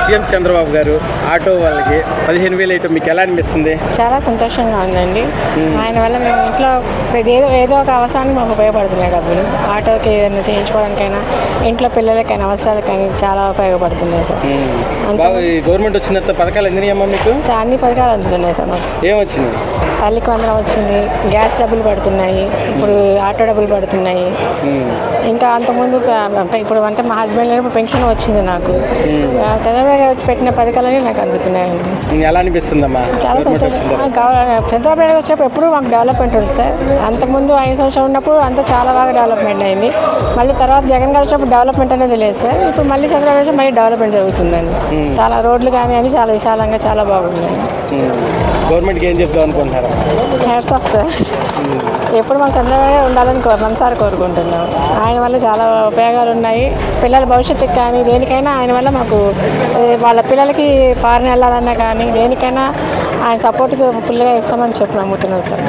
CM Chandrababu గారు auto వాళ్ళకి 15,000 ఇవ్వడం మీకు ఎలా అనిపిస్తుంది? చాలా సంతోషంగా ఉందండి. ఆయన వల్ల మేము ఇంట్లో ఏదో ఒక అవసరానికి మాకు ఉపయోగపడుతున్నాయి డబ్బులు. ఆటోకి ఏదైనా చేయించుకోవడానికైనా, ఇంట్లో పిల్లలకైనా అవసరాలకైనా చాలా ఉపయోగపడుతున్నాయి సార్. గవర్నమెంట్ వచ్చిన పథకాలు అందినాయమ్మా మీకు? అన్ని పథకాలు అందుతున్నాయి సార్ మాకు. ఏమొచ్చినాయి? తల్లికి వందనం వచ్చింది, గ్యాస్ డబ్బులు పడుతున్నాయి, ఇప్పుడు ఆటో డబ్బులు పడుతున్నాయి. ఇంకా అంతకుముందు ఇప్పుడు అంటే మా హస్బెండ్ ఇప్పుడు పెన్షన్ వచ్చింది నాకు. చంద్రబాబు గారు పెట్టిన పథకాలన్నీ నాకు అందుతున్నాయండి. ఎలా అనిపిస్తుందమ్మా? చాలా సంతోషం. చంద్రబాబు గారు వచ్చినప్పుడు ఎప్పుడు మాకు డెవలప్మెంట్ ఉంది సార్. అంతకుముందు 5 సంవత్సరాలు ఉన్నప్పుడు అంతా చాలా బాగా డెవలప్మెంట్ అయింది. మళ్ళీ తర్వాత జగన్ గారు వచ్చినప్పుడు డెవలప్మెంట్ అనేది లేదు సార్. ఇప్పుడు మళ్ళీ చంద్రబాబు గారు మళ్ళీ డెవలప్మెంట్ జరుగుతుందండి. చాలా రోడ్లు కానీ అని చాలా విశాలంగా చాలా బాగున్నాయి. గవర్నమెంట్కి ఏం చెప్తాం అనుకుంటున్నారు? Hats off sir. ఎప్పుడు మాకు చంద్రబాబు ఉండాలని మనసారి కోరుకుంటున్నాం. ఆయన వల్ల చాలా ఉపయోగాలు ఉన్నాయి. పిల్లల భవిష్యత్తుకి కానీ దేనికైనా ఆయన వల్ల మాకు వాళ్ళ పిల్లలకి ఫారెన్ వెళ్ళాలన్నా కానీ దేనికైనా ఆయన సపోర్ట్గా ఫుల్గా ఇస్తామని చెప్పి నమ్ముతున్నాం సార్.